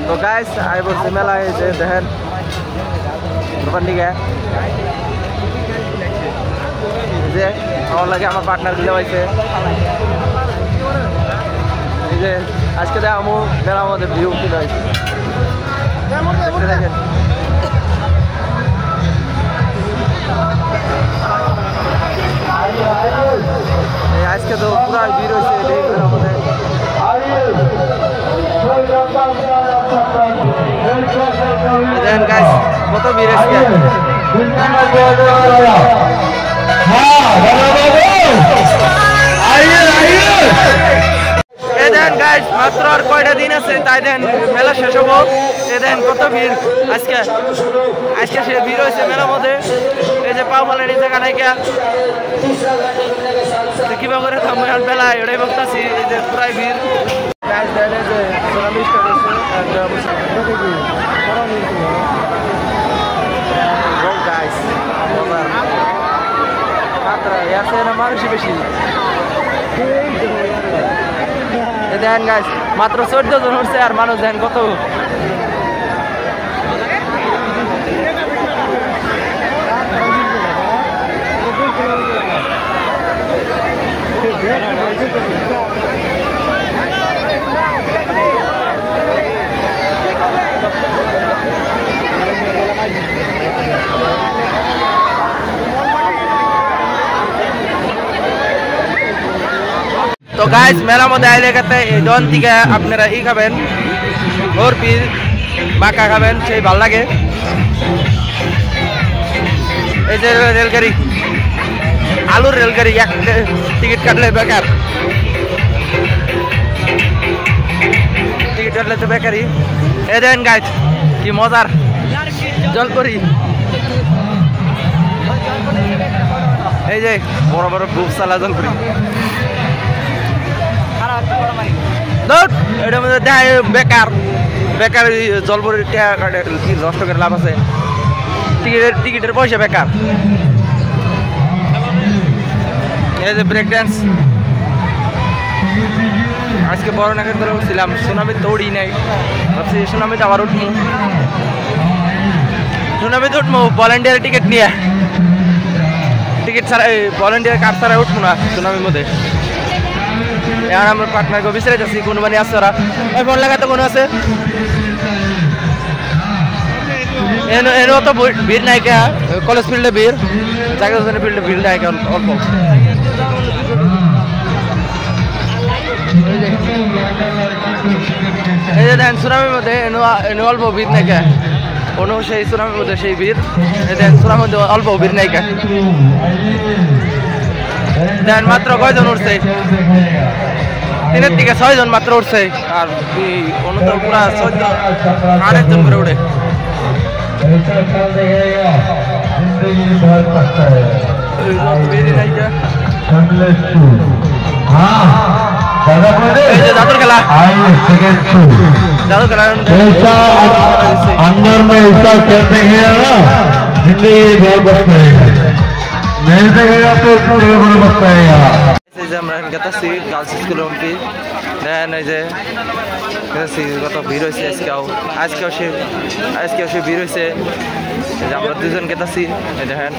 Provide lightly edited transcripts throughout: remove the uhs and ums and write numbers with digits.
তো guys I বলছি মেলায় যে দেখেন দোকান দিকে যে আমার লাগে আমার পার্টনার গুলো হয়েছে এই যে আজকে আমি মেলার মধ্যে ভিউ তুলে হয়েছে দেখেন আজকে তো পুরো ভিড় হয়েছে মেলার মধ্যে দেখেন গাইস কত ভিড় আজকে দেখেন গাইস মাত্র আর কয়টা দিন আছে তাই দেখেন মেলা শেষ হবো দেখেন কত ভিড় আজকে আজকে সে ভিড় হয়েছে মেলার মধ্যে এই যে পাও বলেন এই জায়গা নাই কিবা করে মেলায় ওটাই বলতেছি এই যে পুরাই ভিড় গাইস দেখেন এই যে সোনালি স্টার মানুষই বেশি দেখেন গাইস মাত্র 14 জন হচ্ছে আর মানুষ দেখেন কত তো গাইস মেলার মধ্যে আইলে গেতে জন থেকে আপনারা ই খাবেন বরফি মাকা খাবেন সেই ভালো লাগে এই যে রেলগাড়ি আলুর রেলগাড়ি এক টিকিট কাটলে বেকার টিকিট কাটলে তো বেকারি এই দেন গাইস কি মজার জলপরি এই যে বড় বড় বুক সালা জলপরি এটার মধ্যে বেকার বেকার জলপরির 10 টাকার লাভ আছে টিকিটের পয়সা বেকার এই যে ব্রেক ডান্স আজকে বড় নাকের ধরে উঠছিলাম সুনামি তো উড়ি নাই ভাবছি সুনামিতে আবার উঠবো সুনামিতে উঠবো ভলেন্টিয়ার টিকিট নিয়ে টিকিট ছাড়া ভলেন্টিয়ার কার্ড ছাড়া উঠবো না সুনামির মধ্যে এখন আমার পার্টনারকে বিচারে যাচ্ছি কোনো মানে আসছে ওরা ওই ফোন লাগাতে কোনো আছে এনে তো ভিড় নাই কে কলেজ ফিল্ডে ভিড় জায়গা ফিল্ডে ভিড় নাই অল্প এই যে দেখেন সুনামির মধ্যে এনে অল্প ভিড় নাই কে কোনো সেই সুনামির মধ্যে সেই ভিড় এই দেখেন সুনামির মধ্যে অল্প ভিড় নাই কে দেখেন মাত্র কয়জন উঠছে 3 থেকে 6 জন মাত্র উঠছে আর অন্য তো পুরা 8 জন করে উঠে জাদুর খেলা জাদুর খেলা अंदर में ऐसा करते हैं ना जिंदगी बहुत बच रहेगा नहीं देगा तो पूरे बच रहेगा আমরা গেতাছি গার্লস স্কুল অম্পি দেখেন এই যে কত ভিড় হয়েছে আজকেও সে ভিড় হয়েছে আমরা দুজন গেতাছি দেখেন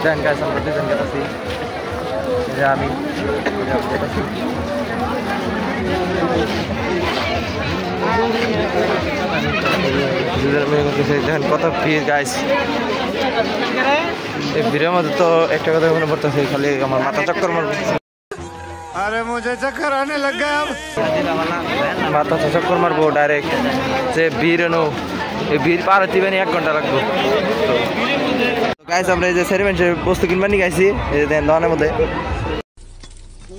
দেখেন গাছ আমরা দুজন গেতাছি যে আমি দেখেন কত ভিড় গাইস এই ভিড়ের মধ্যে তো একটা কথা মনে পড়তেছে খালি আমার মাথা চক্কর মারবে আরে মুঝে চক্কর আনে লগ গয়া মাথা চক্কর মারবো ডাইরেক্ট যে ভিড় নো এই ভিড় পার হতে বেনি 1 ঘন্টা লাগবে তো গাইস আমরা এই যে সেরিমেন্টের বস্তু কিনবার নি গাইছি এই যে দেন দোকানের মধ্যে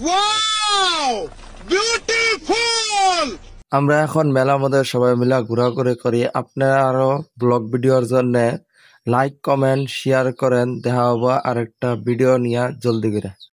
ওয়াও বিউটিফুল আমরা এখন মেলার মধ্যে সবাই মিলে ঘোরাঘুরি করি আপনারা আরো ব্লগ ভিডিওর জন্য লাইক কমেন্ট শেয়ার করেন দেখা হবো আরেকটা ভিডিও নিয়ে জলদি করে।